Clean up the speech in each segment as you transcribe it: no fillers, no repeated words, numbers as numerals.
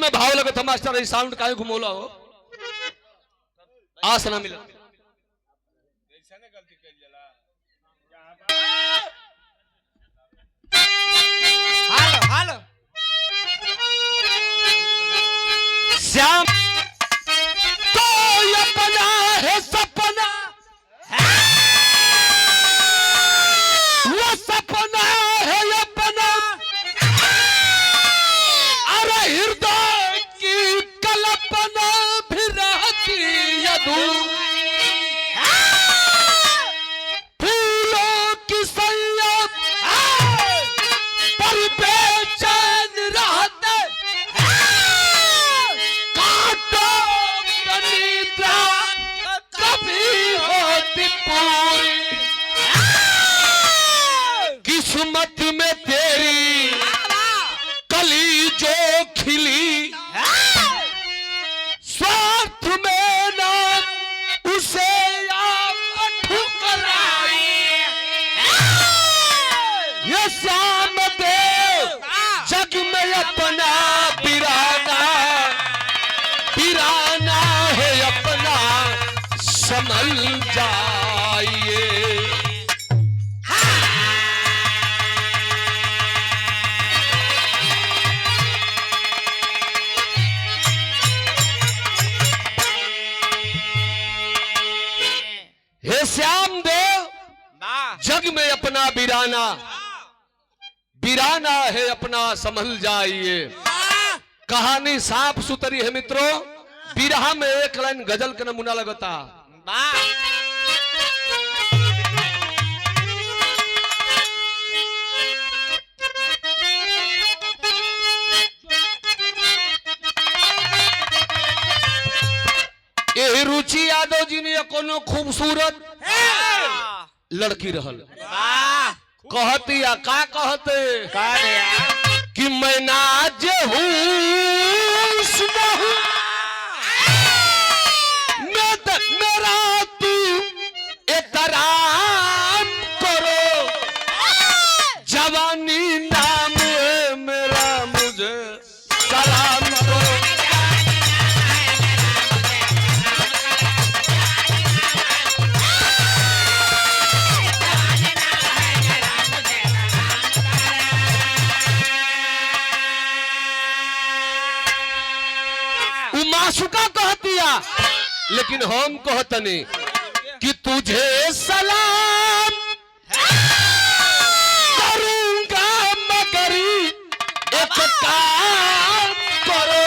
में भाव लगे था मास्टर ये साउंड काहे घुमोला हो आस ना मिला हालो श्याम तो अपना है सपना वो सपना है अपना अरे हृदय की कल्पना भी रहती अधूरी फूलों की सैया पर बेचैन रहते कांटों की निद्रा कभी होती पूरी किस्मत में तेरी कली जो खिली स्वार्थ में ना उसे आप ठुकराई ये श्याम देव जग में अपना बिराना बिराना है अपना संभल जाइए हे श्याम देव जग में अपना बिराना बिराना है अपना संभल जाइए। कहानी साफ सुथरी है मित्रों बिरहा में एक लाइन गजल का नमूना लगता ये रुचि यादव जी ने कोनो खूबसूरत लड़की रहल कहती या का कहते कि मैं नाज हूँ मेरा तू एहतराम करो जवानी नाम है मेरा मुझे सलाम करो माशुका कहतिया लेकिन हम कहतनी कि तुझे सलाम करूंगा मगर एक काम करो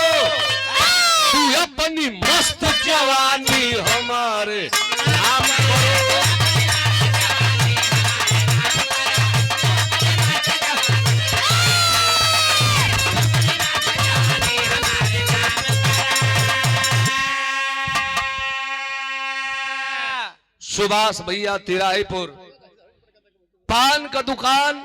तू अपनी मस्त जवानी हमारे नाम करो सुभाष भैया तिराहीपुर पान का दुकान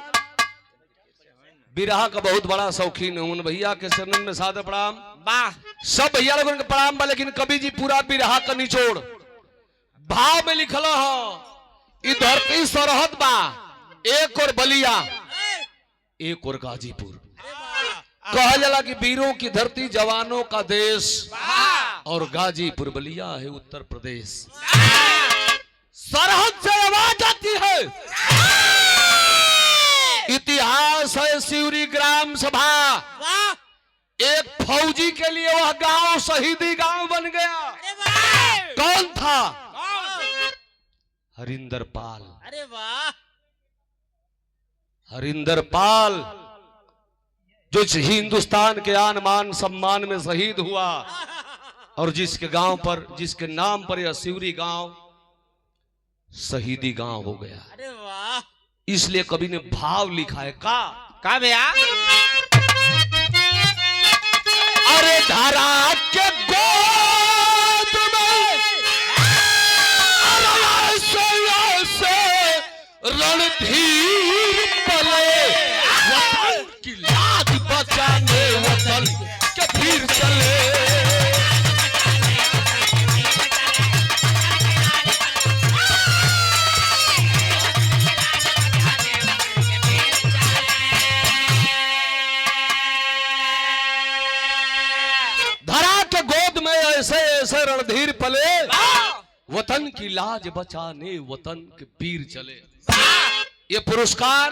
बिरहा का बहुत बड़ा शौकीन है उन भैया के चरणन में सादर प्रणाम सब भैया लोगों के प्रणाम बा लेकिन कवि जी पूरा बिरहा का निचोड़ भाव में लिखल हो धरती सरहद बा एक और बलिया एक और गाजीपुर कहा जाला कि वीरों की धरती जवानों का देश और गाजीपुर बलिया है उत्तर प्रदेश सरहद से आवाज आती है इतिहास है सिवरी ग्राम सभा एक फौजी के लिए वह गांव शहीदी गांव बन गया कौन था हरिंदर पाल अरे वाह हरिंदर पाल जो हिंदुस्तान के आन मान सम्मान में शहीद हुआ और जिसके गांव पर जिसके नाम पर यह सिवरी गांव शहीदी गांव हो गया। अरे वाह इसलिए कवि ने भाव लिखा है का भैया अरे धारा के गोद में ऐसे रणधीर पले वतन की लाज बचाने वतन के फिर चले जैसे रणधीर पले, वतन की लाज बचाने वतन के पीर चले। ये पुरस्कार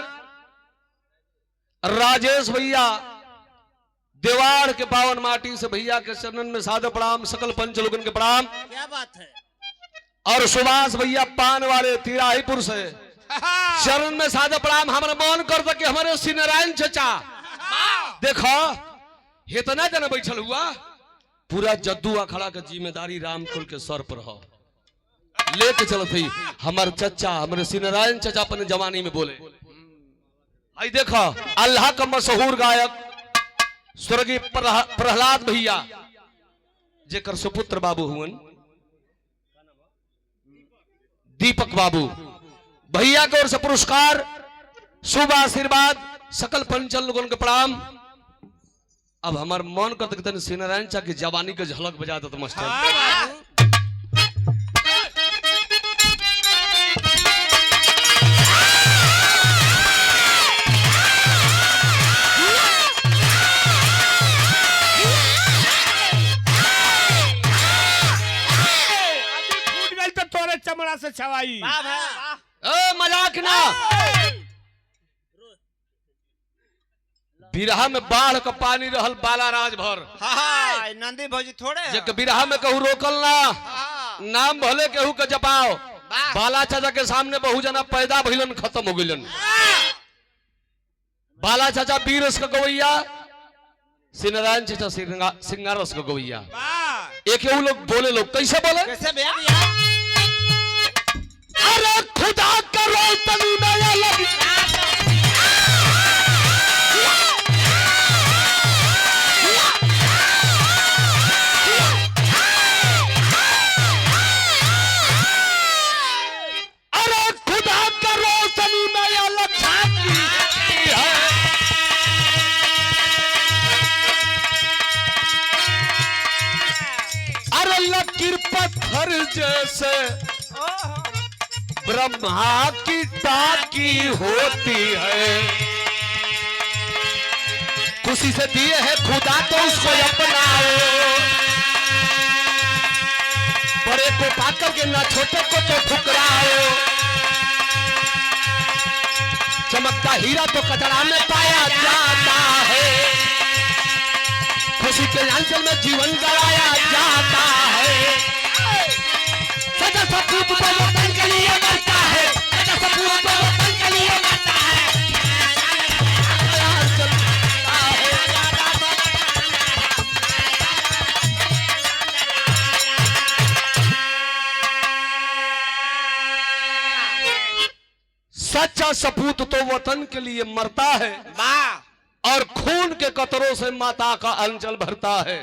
राजेश भैया देवाड़ के पावन माटी से भैया के चरणन में सादर प्रणाम, सकल पंच लोगन के प्रणाम। क्या बात है। और सुभाष भैया पान वाले तिराहीपुर से चरण में सादर प्रणाम। हमारा मन कर दे कि हमारे श्री नारायण चचा देखो इतना जना बैठल हुआ, पूरा जद्दू अखाड़ा का जिम्मेदारी रामकुल के सर पर हो लेके चलत ही। हमारे चचा हमारे श्री नारायण चचा अपने जवानी में बोले, आई देखो अल्लाह का मशहूर गायक स्वर्गीय प्रहलाद भैया जेकर सुपुत्र बाबू हुवन दीपक बाबू भैया की ओर से पुरस्कार, शुभ आशीर्वाद, सकल पंचल लोगों के प्रणाम। अब हमार मन करते श्री नारायण चा की जवानी के झलक बजा देते मास्टर। चमड़ा से छवाई मजाक ना, बिरहा में बाढ़ का पानी रहल बाला राज भर। नंदी भौजी थोड़े जे बिरहा में कहू रोकल ना, नाम भले कहू के जपाओ। बाला चाचा के सामने बहु जना पैदा भइलन, खत्म हो गइलन। बाला चाचा बीरस का गवैया, श्री नारायण चाचा सिंगारस का गवैया। एक लोग बोले, लोग कैसे बोले, कैसे भैया। अरे खुदा करो तनी नया लग, अरे खुदा करो तनी नया लग है। अरे लकीर पत्थर जैसे ब्रह्मा की ताकी होती है, खुशी से दिए है खुदा तो उसको अपनाओ। बड़े को पाकर के ना छोटे को तो ठुकराओ। चमकता हीरा तो कचरा में पाया जाता है, खुशी के आंचल में जीवन गवाया जाता है। सदा सपूत तो वतन के लिए मरता है, सदा सपूत तो वतन के लिए मरता है। सच्चा सपूत तो वतन के लिए मरता है, और खून के कतरों से माता का अंचल भरता है।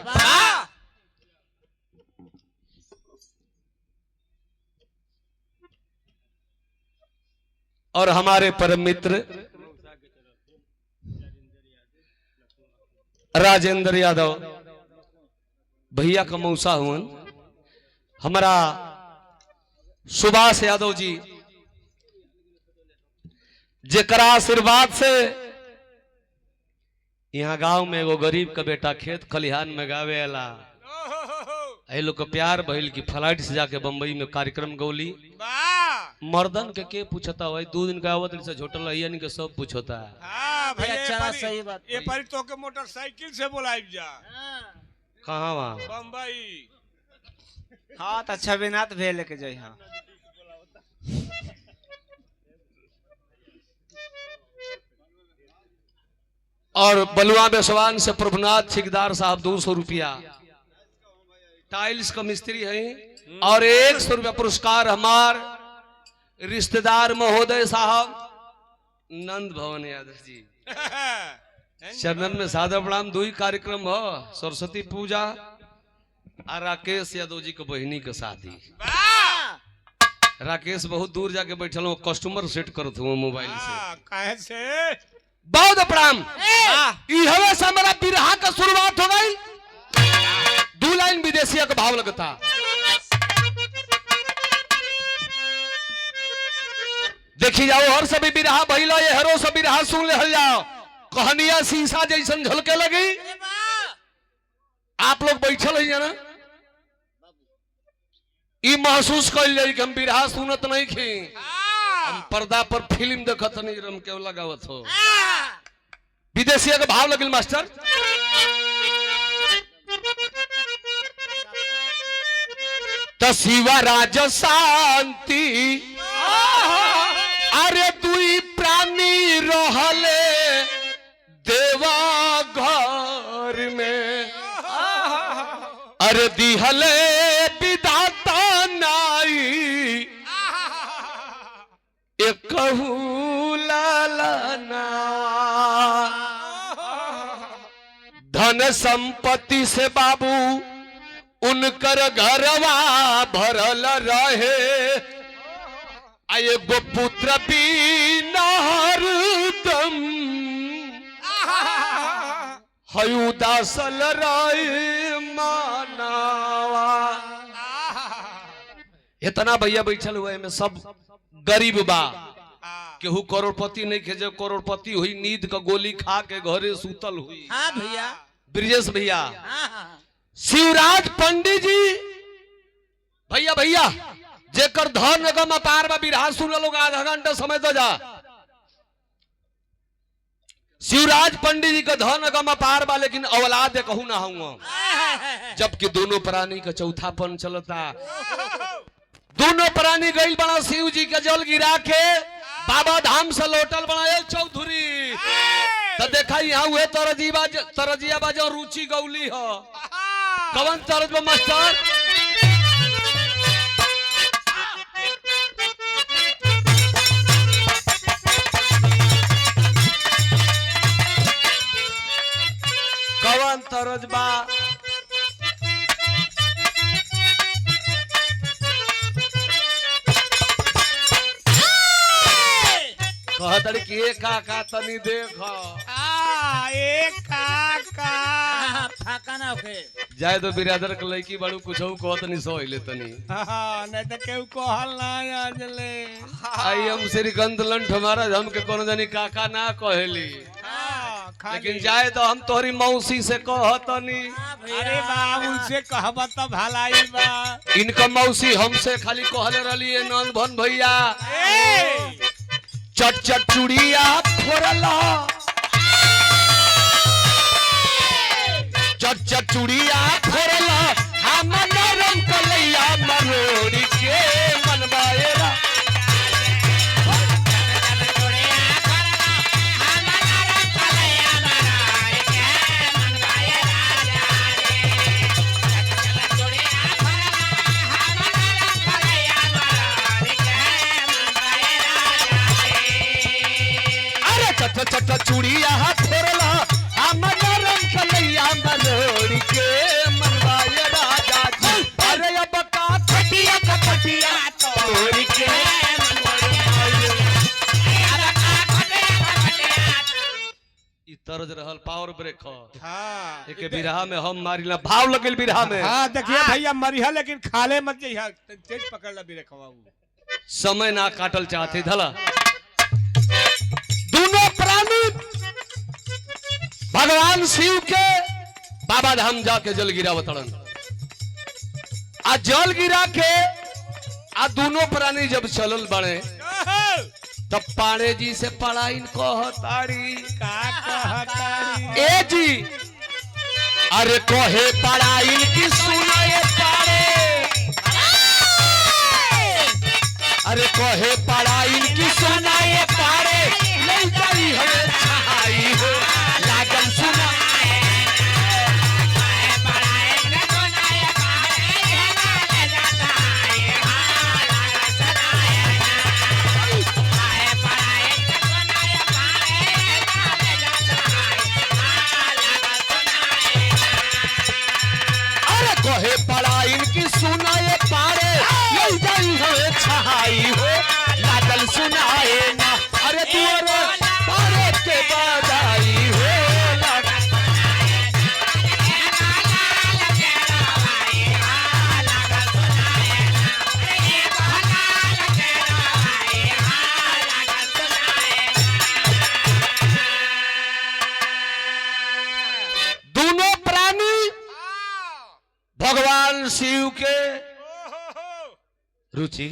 और हमारे परम मित्र राजेंद्र यादव भैया का मौसा हुआ, हमारा सुभाष यादव जी जेकरा आशीर्वाद से यहाँ गांव में एगो गरीब का बेटा खेत खलिहान में गावे अला, लोग का प्यार भइल की फ्लाइट से जाके बंबई में कार्यक्रम गौली। मर्दन के पूछता है, 2 दिन का आवत से झोटल है के सब पूछता है। हाँ भैया अच्छा सही बात। ये पर तो के मोटरसाइकिल से बुलाई जा। कहाँ वहाँ बम्बई। हाँ तो अच्छा बिना तो भेज लेके जाई। हाँ और बलुआ बेसवान से प्रभुनाथ ठेकेदार साहब 200 रुपया, टाइल्स का मिस्त्री है। और 100 रुपया पुरस्कार हमार रिश्तेदार महोदय साहब नंद भवन यादव जी, चरणन में सादा प्रणाम। 2 कार्यक्रम हो, सरस्वती पूजा और राकेश यादव जी के बहनी के शादी। राकेश बहुत दूर जाके बैठल, कस्टमर सेट करत हुआ मोबाइल से। काहे से बहुत प्रणाम। इहवे से हमारा बिरहा का शुरुआत हो गई। 2 लाइन विदेशिया का भाव लगता। देखी जाओ हर सभी बिरहा भइला, ये हरो सब बिरहा सुन ले जाओ। कहानियां शीशा जैसन झलके लगी। आप लोग बैठल है ना, ई महसूस कइल जाई कि हम बिरहा सुनत नहीं खी, हम पर्दा पर फिल्म देखत नहीं, रम के लगावत हो। विदेशिया के भाव लगिल मास्टर। त शिवा राज शांति अरे दुई प्राणी रहले देवा घर में, अरे दिहले विधाता नाई एक लालना। धन संपत्ति से बाबू उनकर घरवा भरल रहे, एगो पुत्र बिना हरदम हयुदासल रहे मानावा। इतना भैया बैठल हुए में सब गरीब बा, केहू करोड़पति नहीं खे, जो करोड़पति हुई नींद का गोली खा के घरे सूतल हुई। हाँ भैया, ब्रिजेश भैया, शिवराज पंडित जी भैया भैया जेकर धन निगम अपार बा, बिरहा सुन लोग आधा घंटा समय दो जा। शिवराज पंडित जी का धन निगम अपार बा, लेकिन औलाद कहू ना हुआ। जबकि दोनों प्राणी का चौथापन चलता। दोनों प्राणी गई बना शिव जी के जल गिरा के बाबा धाम से लौटल बना चौधरी। तो देखा यहाँ हुए तरजिया बाजो रुचि गौली हो। कवन तरज में मास्टर? कवन तरज बा? कहतड़ी कि एक काका तनी देखो। एक काका फाका ना होके जाए तो बिरादर के लड़की बड़ू कुछ कहत नहीं सोइले तनी। नहीं तो केहू कहल ना आजले। आई हम श्रीकांत लंठ हमारा हम के कोनो जानी काका ना कहेली, लेकिन जाए तो हम तोहरी मौसी से कहतनी। अरे बाबू से कहब तो भलाई बा। इनका मौसी हमसे खाली कहले रही नंद भन भैया चट चट चुड़िया फोड़ला, चट चट चुड़िया फोड़ला, हम नरम कलैया मरोड़ी के मनवाएरा। चट चूड़िया फोड़ला, हम नरम कलैया मरोड़ी के मनवाए राजा जी। अरे अब का खटिया खटिया तोड़ी के ई तरज रहल पावर ब्रेक हो। हाँ एक बिरहा में हम मारिला भाव लगल बिरहा में। हाँ देखिए भैया मरिया, लेकिन खाले मत जइहा, तेज पकड़ ला बिरे खवाऊ। समय ना काटल चाहते धला। दोनों प्राणी भगवान शिव के बाबा धाम जाके जल गिरा बतड़न। आ जल गिरा के आ दोनों प्राणी जब चलल बने तब पाड़े जी से पढ़ाई कहतारी का कहतारी ए जी, अरे कहे पढ़ाई की सुनाए पाड़े, अरे कहे पढ़ाई की सुनाए पाड़े, नहीं जाई हमें छहाई हो लागन सुना। अरे कहे पढ़ाई की सुनाए पाड़े, नहीं जाई हमें छहाई हो लागन रुचि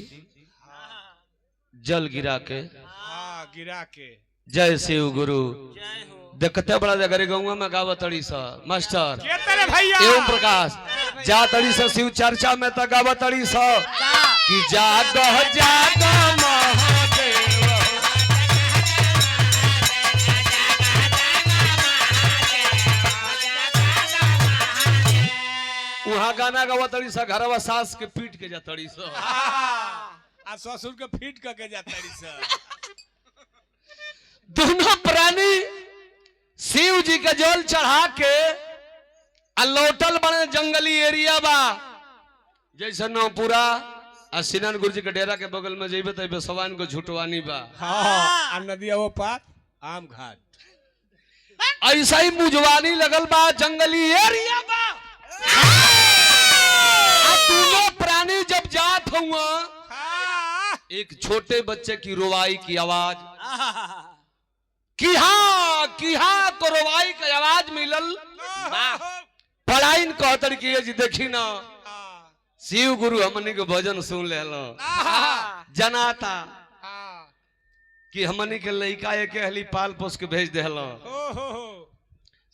जल गिरा के हाँ गिरा के जय शिव गुरु देखते बड़ा जगह गाँव में गावत तड़ी सा मास्टर के तेरे भैया एवं प्रकाश जा तड़ी सा शिव चर्चा में तो गावत तड़ी सा कि जाग जाग महादेव वहाँ गाना गावत तड़ी सा घरवा सास के पीट के जा तड़ी सा आ ससुर के फीट करके जाता सर दोनों प्राणी शिव जी के जल चढ़ा के लौटल बने जंगली एरिया बा जैसे नौपुरा आ सिनान गुरु जी के डेरा के बगल में जेबे तो बेसवान को झुटवानी बा हाँ नदिया वो पार आम घाट ऐसा ही मुजवानी लगल बा जंगली एरिया बा दोनों प्राणी जब जात हुआ एक छोटे बच्चे की रुवाई की आवाज की हाँ को रुवाई की आवाज मिलल पढ़ाई कहतर की जी देखी ना शिव गुरु हमनी के भजन सुन ले जनाता कि हमनी के लड़का एक हली पाल पोस के भेज देल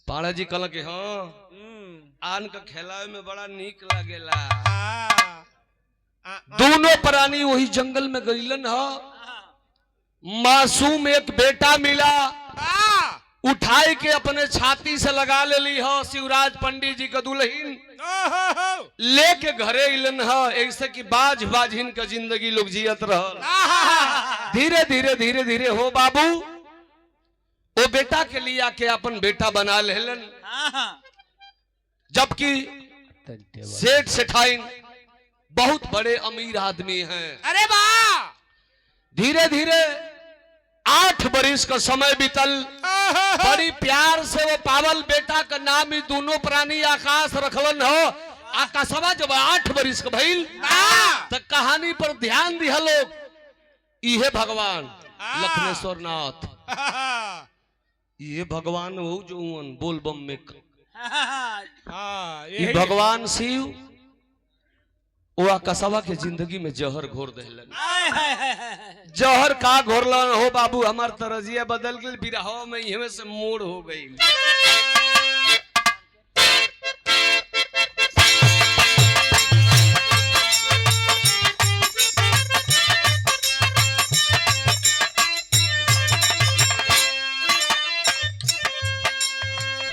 पाड़ा जी कहल कि हाँ आन का खेलावे में बड़ा नीक लागेला दोनों प्राणी वही जंगल में गईलन ह मासूम एक बेटा मिला उठाई के अपने छाती से लगा ले ली हो शिवराज पंडित जी का दुल्हन लेके घरे इलन ह ऐसे कि बाज बाजिन का जिंदगी लोग जियत रहल धीरे धीरे धीरे धीरे हो बाबू वो बेटा के लिए आके अपन बेटा बना लेलन जबकि सेठ सेठाइन बहुत बड़े अमीर आदमी हैं। अरे वाह धीरे धीरे 8 बरिस का समय बीतल बड़ी प्यार से वो पावल बेटा का नाम ही दोनों प्राणी आकाश रखलन हो आकाशवा जब 8 बरिस का भइल तो कहानी पर ध्यान दिया लोग इहे भगवान लखनेश्वर नाथ ये भगवान हो जो बोल बम में ये भगवान शिव वो कसवा के जिंदगी में जहर घोर देलन जहर का घोरलन हो बाबू हमार तरजिया बदल गई बिरहवा में इहवे से मोड़ हो गई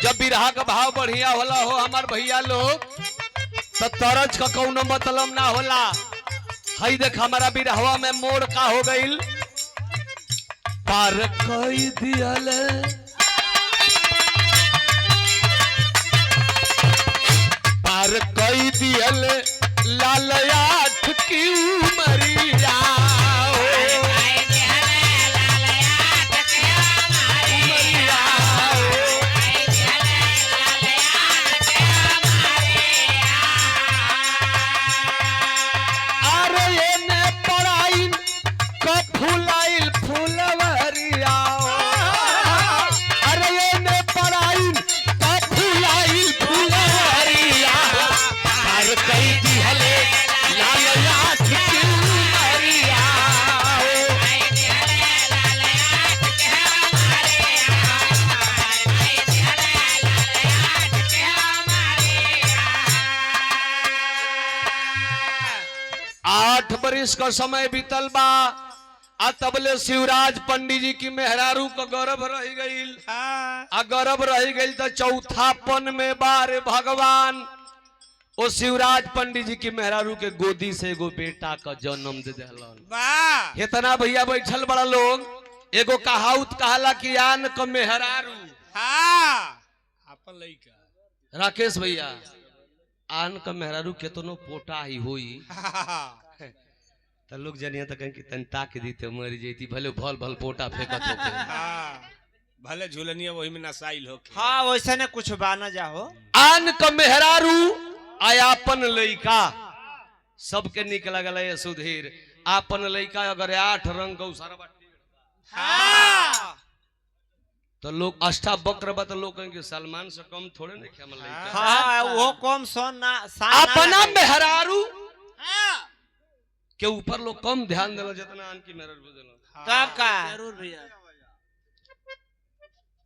जब बिरहा का भाव बढ़िया होला हो हमार भैया लोग तो तरज का कौनो मतलब ना होला हई देख हमारा बिरहवा में मोड़ का हो गईल पार कई दियल पार कई दियल लाल आठ की उमरिया का समय बीतल बा आ तबले शिवराज पंडित जी की मेहरारू का गर्भ रह गईल आ गर्भ रह गईल तो चौथापन में बारे भगवान ओ शिवराज पंडित जी की मेहरारू के गोदी से एगो बेटा का जन्म दे दिलन इतना भैया बैठल बड़ा लोग एगो कहावत कहला कि आन क मेहरारू अपन लइका राकेश भैया आन क मेहरारू केतनो पोटा ही होई तो लोग जनिया तो कहीं कि तन ताक दी तो मर जैती भले भल भल पोटा फेंकत होके भले झूलनिया वही में नसाइल होके हाँ वैसे ने कुछ बाना जाहो आन क मेहरारू आयापन लइका सबके निक लगल है सुधीर आपन लइका अगर 8 रंग गौसारा तो लोग अष्टावक्र बा तो लोग कहें कि सलमान से कम थोड़े नहीं क्या लइका हाँ वो कम सोन ना अपना मेहरारू के ऊपर लोग कम ध्यान देला जितना आन की मेहरारू देला। तब का जरूर भैया।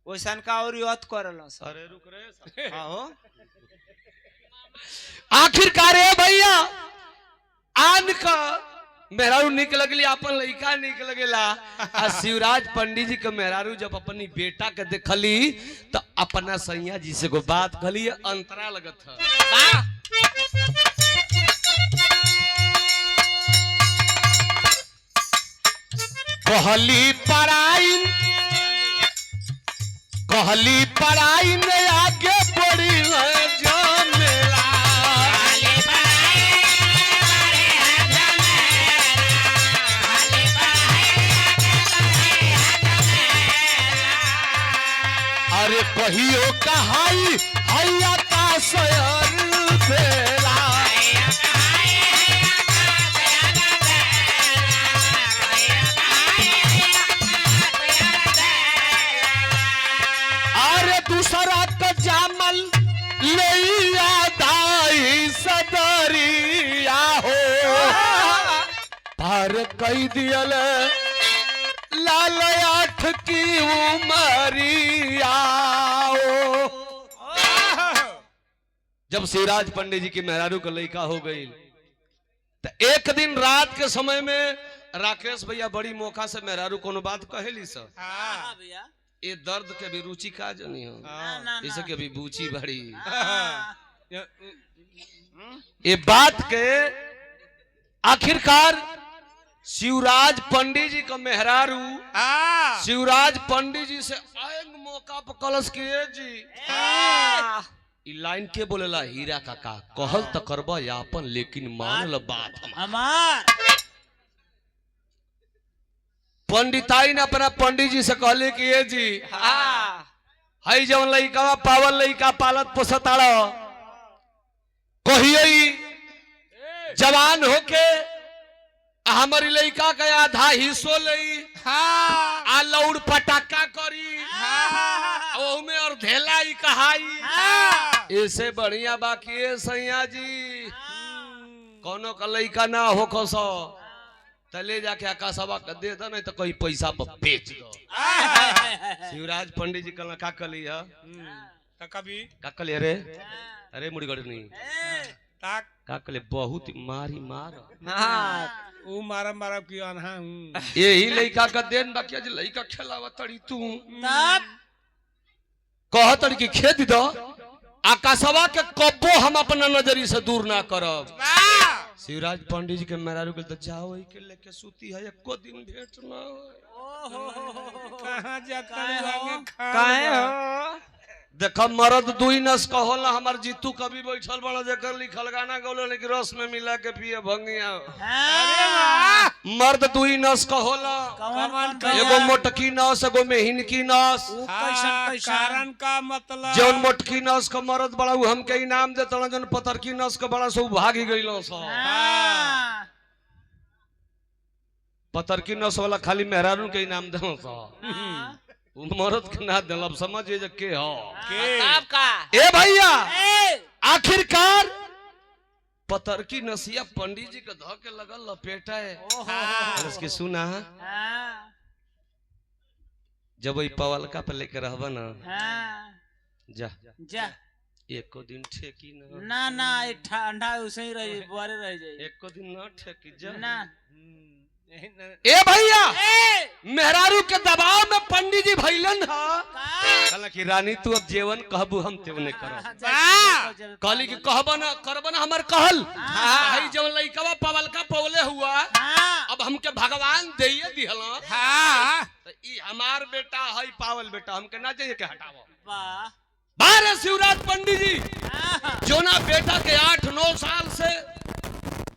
वैसन का और यत करल सब। अरे रुक रे हाँ हो आखिरकार है भैया आन का मेहरारू निक लगली अपन लड़का निक लगेला। आ शिवराज पंडित जी के मेहरारू जब अपनी बेटा के देखली तो अपना सैया जी से को बात कली अंतरा लगत है। कहली पराई ने आगे बढ़ी है जमेला। अरे कहियो कहाई हैया का सयर देला। अरे दूसरा का जामल ले दाई सदरिया हो पर कई दियल लाल आठ की उमरिया हो। जब शिवराज पंडित जी की मेहरारू का लड़का हो गई तो एक दिन रात के समय में राकेश भैया बड़ी मौका से मेहरारू कोनो बात कहेली सर हाँ भैया। ये दर्द के भी रुचि का जनी हो ना इसे के भी बूची बड़ी हाँ। ये बात के आखिरकार शिवराज पंडित जी का मेहरारू शिवराज पंडित जी से आएंग मौका पर कलश किए जी ई लाइन के बोलेला हीरा काका कहल त करबा यापन लेकिन मानल बात हमार पंडिताई ने अपना पंडित जी से कहले कि ये जी हई जवन लइका पावल लइका पालत पोसताड़ कहिए जवान होके हमारी लइका के आधा हिस्सो लई आ लौड़ पटाखा करी ओमे और धेलाई कहाई ऐसे बढ़िया बाकी सैया जी कोनो का लइका ना होखो सो तले जाके आकाशवा के दे दो नहीं तो कोई पैसा पर बेच दो। शिवराज पंडित जी कल का कली है कभी का कली अरे अरे मुड़गड़ नहीं ताक का कले बहुत मारी मार ऊ मारम मारम की अनहा यही लइका का देन बाकी आज लइका खेलावा तड़ी तू तब कह तड़ी की खेत दो आकाशवा के कब्बो हम अपना नजरी से दूर ना करब। शिवराज पंडित जी के मेहरारू के तो जाओ के लेके सूती है एको दिन भेंट ना हो। कहां जाता काहे हो देखो मर्द दुई नस का होला हमार जीतू कभी बैठल बड़ा जेकर लिखल गाना गौलो लेकिन रस में मिला के पिए भंगिया। मर्द दुई नस का होला एगो मोटकी नस एगो मेहिनकी नस कारण का मतलब जौन मोटकी नस का मर्द बड़ा उ हमके इनाम देता जौन पतरकी नस का बड़ा सो भागी गइलो सो। पतरकी नस वाला खाली मेहरारू के इनाम देलो सो मरद के ना दिल अब समझिए जे के हो तब का ए भैया आखिरकार पतरकी नसिया पंडित जी के धो के लगल लपेटा है उसकी सुना जब वही पवलका पे लेके रहबा ना जा जा एको दिन ठेकी ना ना ना एक ठंडा उसे ही रही बुआरे रह जाए एको दिन ना ठेकी जा ना ए भैया मेहरारू के दबाव में पंडित जी भैलन कहला कि रानी तू अब जेवन कहबू हम तेवने करब। कहली कि कहबा ना करबा ना हमर कहल भाई जवन लइकवा पवलका पवले हुआ अब हमके भगवान देइए दिहला तो ई हमार बेटा है पावल बेटा हमके ना चाहिए के हटावो। वाह बारे शिवराज पंडित जी जोना बेटा के 8-9 साल से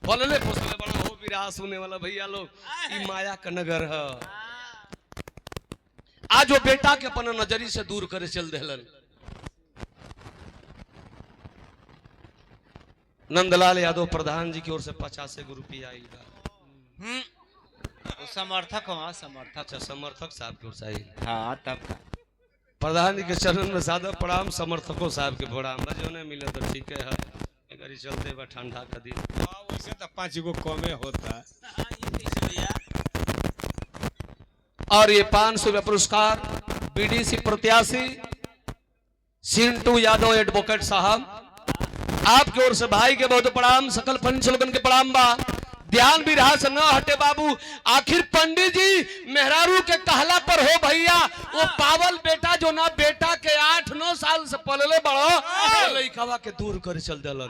बोलले पोसले बड़ा हो विराह सुने वाला भैया लोग ई माया का नगर है। आज वो बेटा के अपना नजरी से दूर करे चल देलन। नंदलाल यादव प्रधान जी की ओर से 50 रुपया आई समर्थक हो समर्थक अच्छा समर्थक साहब की ओर से आई। हाँ तब प्रधान जी के चरण में सादा प्रणाम समर्थकों साहब के प्रणाम जो ने मिले तो ठीक है अगर चलते बा ठंडा का दिन वैसे तो 5 गो कमे होता और ये 500 रुपया पुरस्कार बीडीसी प्रत्याशी सिंटू यादव एडवोकेट साहब, आपकी ओर से भाई के बहुत प्रणाम, सकल पंचलोकन के प्रणाम बा। ध्यान भी रहा से न हटे बाबू, आखिर पंडित जी मेहरारू के कहला पर हो भैया, वो पावल बेटा जो ना बेटा के 8-9 साल से पलले बड़ो लइकावा के दूर कर चल दिलन।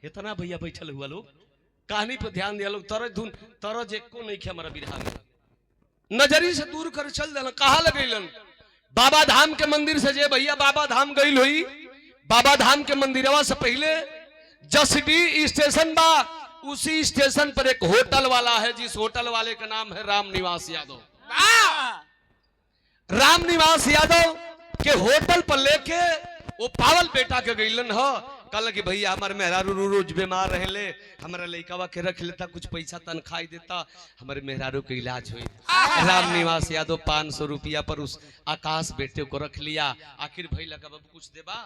इतना भैया बैठल हुआ लोग कहानी पर ध्यान दिया लोग, तरज एको नहीं खे हमारा बिरहा में, नजरी से दूर कर चल दिलन। कहा लगेलन बाबा धाम के मंदिर से जे भैया बाबा धाम गई हुई, बाबा धाम के मंदिरवा से पहले जसडी स्टेशन बा, उसी स्टेशन पर एक होटल वाला है, जिस होटल वाले का नाम है राम निवास यादव। राम निवास यादव के होटल पर लेके वो पावल बेटा के गईलन हो, कल कि भैया हमारे मेहरारू रोज बीमार रहले, हमारा लइकावा के रख लेता, कुछ पैसा तनखाई देता, हमारे मेहरारू के इलाज हुई। राम निवास यादव 500 रुपया पर उस आकाश बेटे को रख लिया। आखिर भैया का बाबू कुछ देबा,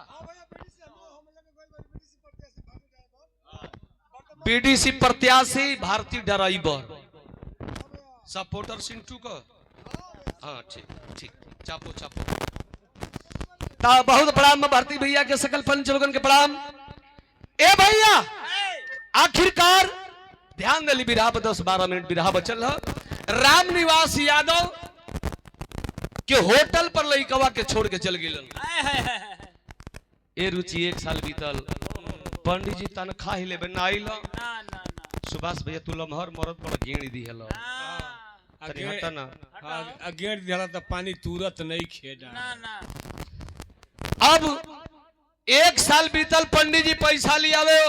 बीडीसी प्रत्याशी भारतीय ड्राइवर सपोर्टर सिंटू को, हाँ ठीक ठीक, चापो चापो। बहुत प्रणाम भारती भैया के, सकल पंचलोकन के प्रणाम। ए भैया आखिरकार ध्यान दली, बिरहा 10-12 मिनट बिरहा बचल है। राम निवास यादव के होटल पर लइकवा के छोड़ के चल गेलन। ए रुचि 1 साल बीतल, पंडित जी तनखा ही लेबे ना आइल। सुभाष भैया तू लमहर मरद पर गेड़ी दी हेलो, तनी हटा ना। हां गेट दिला त पानी तुरंत नहीं खेड़ा। अब 1 साल बीतल, पंडित जी पैसा लियावे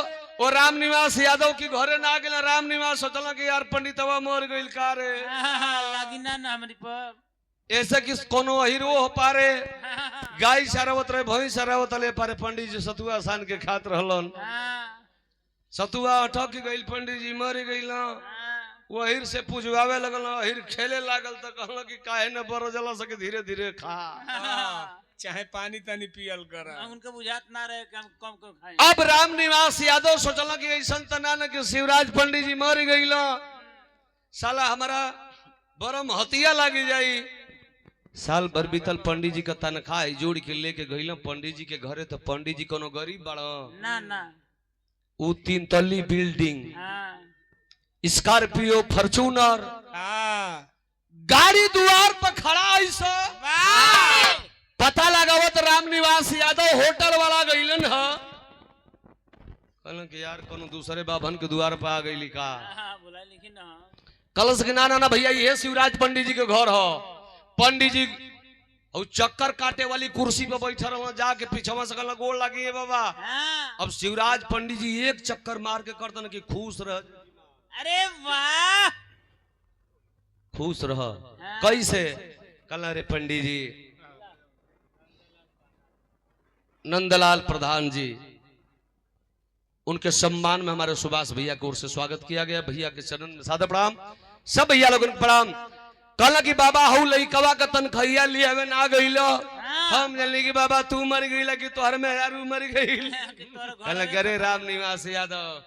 और राम निवास यादव की घरे ना गेला। राम निवास सोचला कि यार पंडितवा मर गइल का रे, लागी ना हमरी पर ऐसे कि कोनो हीरो हो पारे, गाय सरावत रहे, भैंस सरावत ले पारे। पंडित जी सतुआ सान के खात रहलन, सतुआ अटक गइल, पंडित जी मर गइल। वो अहिर से पुजवावे लगल, अहिर खेले लागल तो कहल कि काहे न बर जला सके, धीरे धीरे खा, चाहे पानी तनी पियल कर, उनके बुझात ना रहे कि हम कम कम खाएं। अब राम निवास यादव सोचला कि ऐसन तना न कि शिवराज पंडित जी मर गइल, साला हमारा बरम हतिया लागी जाई। साल भर बीतल, पंडित जी का तनखा जोड़ के लेके गइल पंडित जी के घरे। तो पंडित जी कोनो गरीब बड़ा ना ना, उ 3 तल्ली बिल्डिंग, स्कॉर्पियो फॉर्च्यूनर गाड़ी द्वार पर खड़ा ऐसा पता लगावत राम निवास यादव होटल वाला गइलन ह, कहलन कि यार कोनो दूसरे बाभन के द्वार पर आ गइली का। बोला लेकिन ना कलश के ना भैया ये शिवराज पंडित जी के घर हो। पंडित जी और चक्कर काटे वाली कुर्सी पे बैठा रहो, जाके पीछवा से कहला गोड़ लगी है बाबा। अब शिवराज पंडित जी एक चक्कर मार के करतन कि खुश रह। अरे वाह, खुश रह कैसे, कहला रे पंडित जी, नंदलाल प्रधान जी, उनके सम्मान में हमारे सुभाष भैया की ओर से स्वागत किया गया। भैया के चरण में सादर प्रणाम, सब भैया लोगों को प्रणाम। कहला कि बाबा हऊ लइकवा का तनखैया लियावे ना गइलो, हम जानी कि बाबा तू मर गइला कि तोहर मेहरारू मर गइल। कहला अरे राम निवास यादव,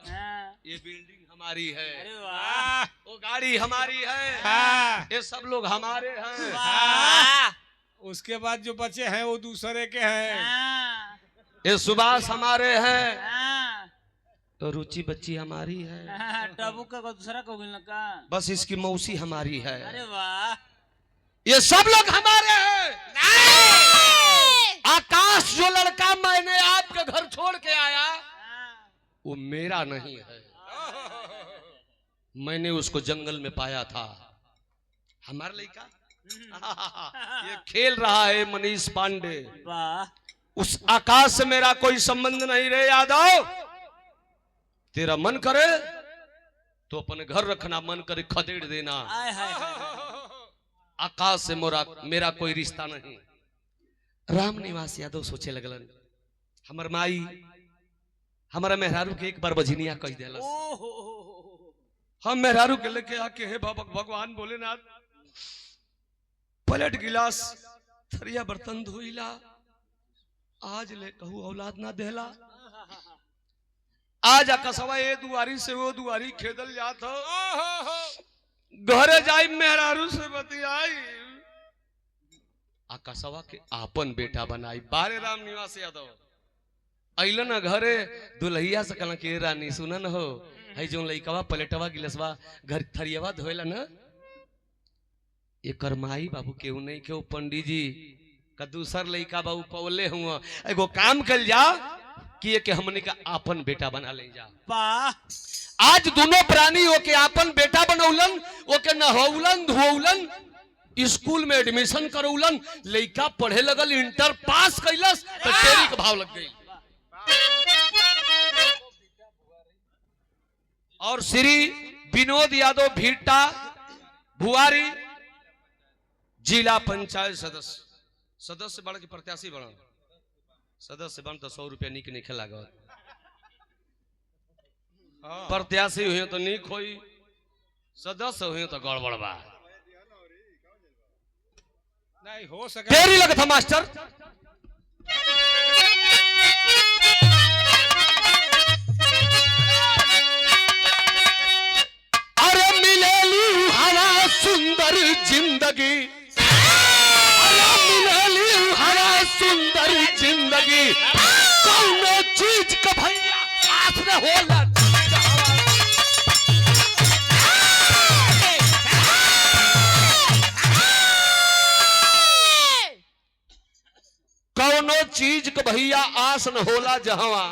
ये बिल्डिंग हमारी है, अरे वाह, वो गाड़ी हमारी है, ये सब लोग हमारे हैं, उसके बाद जो बचे हैं वो दूसरे के हैं, ये सुभाष हमारे हैं, तो रुचि बच्ची हमारी है, टबू का दूसरा को मिलना का, बस इसकी मौसी हमारी है, अरे वाह, ये सब लोग हमारे हैं। आकाश जो लड़का मैंने आपके घर छोड़ के आया वो मेरा नहीं है, मैंने उसको जंगल में पाया था। हमारा लड़का ये खेल रहा है मनीष पांडे, वाह, उस आकाश से मेरा कोई संबंध नहीं रे यादव। तेरा मन करे तो अपने घर रखना, मन करे खदेड़ देना, आकाश से मेरा कोई रिश्ता नहीं। राम निवास यादव सोचे लगलन, हमर माई हमारा मेहरारू के एक बार बजनिया कह देलस, हम मेहरारू के लेके आके हे बाबा भगवान भोलेनाथ प्लेट गिलास थरिया बर्तन धोइला, आज ले कहू औलाद ना देला, आज अकसवा ए दुआरी से वो दुआरी खेदल जात हो, घरे जाई मेहरारू से बतियाई आकाशवा के आपन बेटा बनाई। बारे राम निवास यादव अइलन न घरे दुल्हिया से कहला के रानी सुन न हो है जो लइकवा पलेटवा गिलसवा घर थरियवा धोएला न एकर माई बाबू केहू नहीं केहू पंडित जी का दूसर लइका बाबू पवले हुआ एगो काम कल जा कि के हमने का आपन बेटा बना ले जा। वाह आज दोनों प्राणी ओके आपन बेटा बनौलन ओके नहौलन धोौलन स्कूल में एडमिशन करौलन लइका पढ़े लगल इंटर पास कैलस तो तेरी के भाव लग गई। और श्री विनोद यादव भीटा भुआरी जिला पंचायत सदस्य बन के प्रत्याशी बन सदस्य बन तो 100 रुपया निक नहीं खेला गल प्रत्याशी हुए तो निक होई सदस्य हुए तो गड़बड़ बा नहीं हो सके तेरी लगत है मास्टर। अरे मिलेली हरा सुंदर जिंदगी अरे मिलेली हरा सुंदर जिंदगी कौनो चीज का भैया आस न होला कौनो चीज के भैया आस न होला जहवा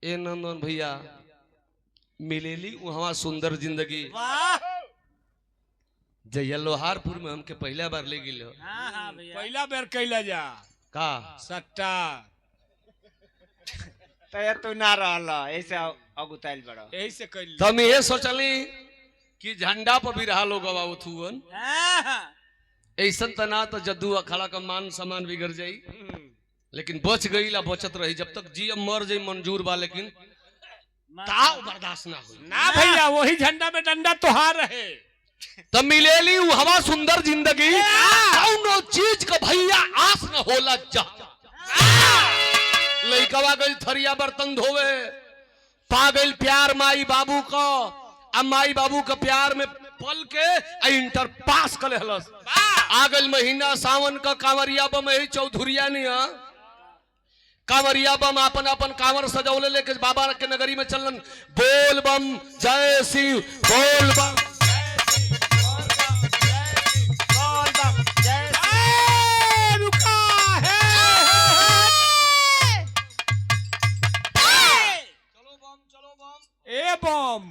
ए नंदन भैया मिलेली वहां सुंदर जिंदगी। वाह जैया लोहारपुर में हमके पहला बार ले गिलो हाँ हाँ भैया पहला बेर कैला जा का सट्टा तो ये तू ना रहला ऐसे अगुताइल बड़ा यही से कैल तो हम ये सोचली कि झंडा पर भी रहा लोग बाबू थुवन हाँ हाँ ऐसा तना तो जद्दू अखाड़ा का मान सम्मान बिगड़ जाई लेकिन बच गई ला बचत रही जब तक जी मर जाई मंजूर बा लेकिन ताव बर्दाश्त ना हुई ना भैया वही झंडा में डंडा तुहार रहे तो मिलेली वो हवा सुंदर जिंदगी कौनो चीज का भैया आस न होला जा लइकवा गई थरिया बर्तन धोवे पा गई प्यार माई बाबू का अब माई बाबू का प्यार में पल के इंटर पास कर हलस आ गई महीना सावन का कांवरिया बम यही चौधुरिया नहीं कांवरिया बम अपन अपन कांवर सजौले लेके बाबा के नगरी में चलन बोल बम जय शिव बोल बम रुका है चलो बम ए बम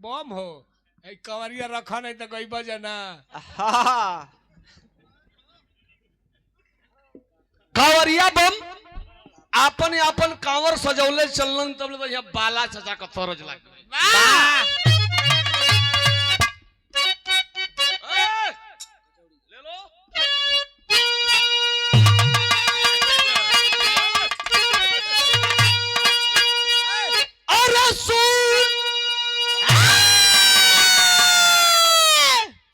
बम हो ए कवरिया रखा नहीं तो गई बजना हाँ कांवरिया बम आपन आपन कांवर सजौले चलन तब ले यहाँ बाला चचा का थोरज लग गई ले लो अरे सुन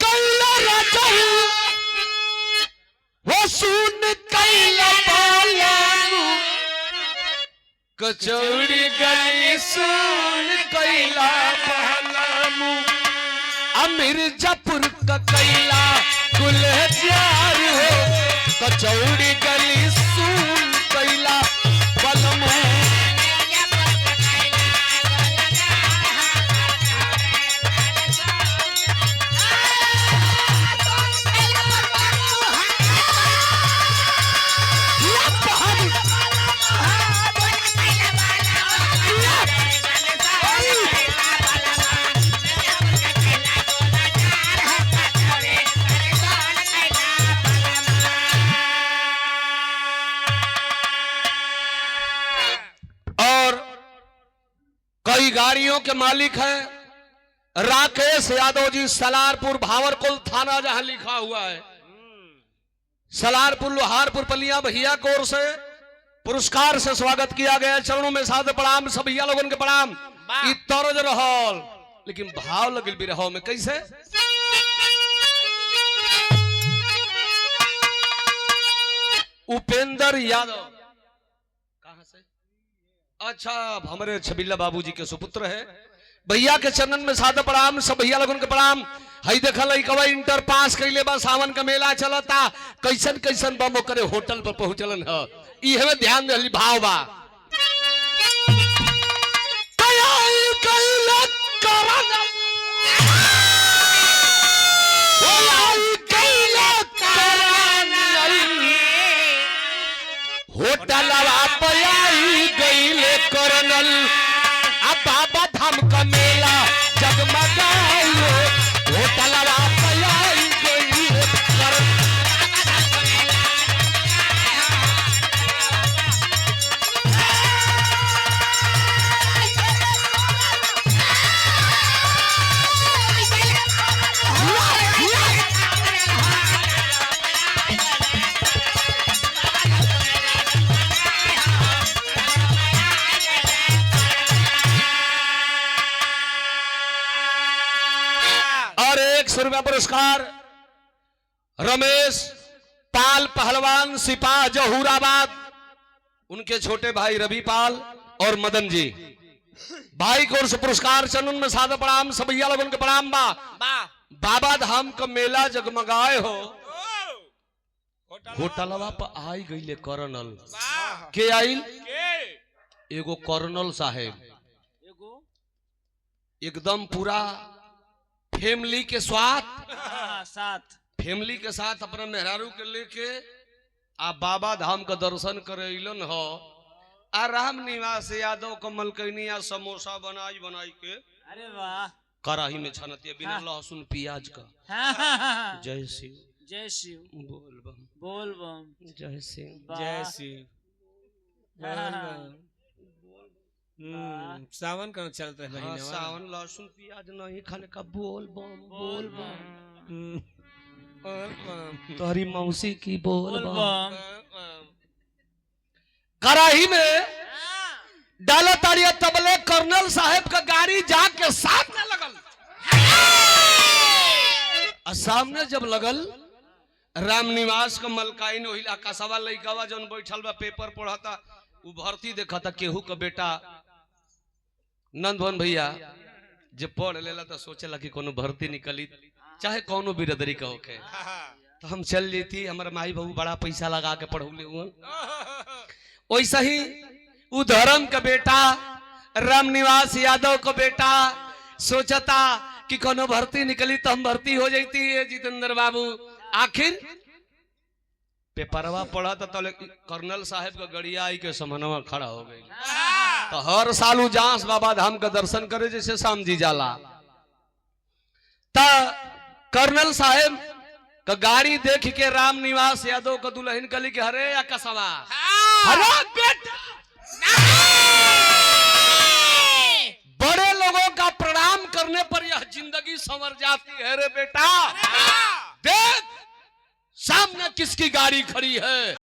कैला राजा वो सुन कैला बालानु कचौड़ी गली सुन कैला बालानु मिर्जापुर का कैला गुलजार हो कचौड़ी गली सुन कैला बलमू कई गाड़ियों के मालिक हैं राकेश यादव जी सलारपुर भावरकुल थाना जहां लिखा हुआ है सलारपुर लोहारपुर पलिया भैया की ओर से पुरस्कार से स्वागत किया गया चरणों में साथ प्रणाम सब भैया लोगों के प्रणाम ई तरज रहल लेकिन भाव लगल भी रहो में कैसे उपेंद्र यादव कहां से अच्छा हमारे छबिल्ला बाबूजी के सुपुत्र है भैया के चरणन में सादा प्रणाम, सब भैया लोगन के प्रणाम। हई देखल लइकवा इंटर पास कइले बा, सावन का मेला चलता, कैसन कैसन बम करे होटल पर पहुंचलन ह। ई हमें ध्यान देली भाव बा। होटलवा पयाई गईले करनल, अब बाबा धाम का मेला जगमगाइयो। होटलवा पयाई गईले करनल। और 100 रुपया पुरस्कार रमेश पाल पहलवान सिपाह जहूराबाद, उनके छोटे भाई रवि पाल और मदन जी भाई को उस पुरस्कार चरण में सादा प्रणाम, सब भैया लोगन के प्रणाम बा। बाबा धाम का मेला जगमगाए हो। होटलवा पर आई गईले करनल। के आइल? एगो करनल साहेब, एकदम पूरा फैमिली के साथ अपना मेहरारू के लेके आ बाबा धाम का दर्शन करेलन हो। आ राम निवास यादव कमल कैनिया समोसा बनाई बनाई के, अरे वाह, कड़ाही में छनतिया बिना लहसुन प्याज का। जय शिव, जय शिव, बोल बम, बोल बम, जय शिव, जय शिव। सावन का चलता है हाँ, सावन लहसुन प्याज नहीं खाने का। बोल बम, बोल बम, तोहरी मौसी की बोल बम। कड़ाही में डाला तारिया तबले कर्नल साहब का गाड़ी जाके सामने लगल। और सामने जब लगल राम निवास का मलकाइन वही आकाशवा लइकावा जौन बैठल बा पेपर पढ़ता, वो भर्ती देखा था। केहू का बेटा नंदभवन भैया जब पढ़ लेला तो सोचेला कि कोनो भर्ती निकली, चाहे कोनो बिरदरी का होके, तो हम चल जेती। हमारे माई बाबू बड़ा पैसा लगा के पढ़ौले हुआ। वैसा ही वो धर्म का बेटा राम निवास यादव का बेटा सोचता कि कोनो भर्ती निकली तो हम भर्ती हो जाती है। जितेंद्र बाबू आखिर पेपरवा पढ़ा तो कर्नल साहब का गड़िया आई के समनवा खड़ा हो गई। तो हर साल उ जांस बाबा धाम का दर्शन करे जैसे शाम जी जाला। ता कर्नल साहब का गाड़ी देख के राम निवास यादव का दुल्हन कली के हरे या कसवा, हरे बेटा, बड़े लोगों का प्रणाम करने पर यह जिंदगी संवर जाती है रे बेटा। देख सामने किसकी गाड़ी खड़ी है।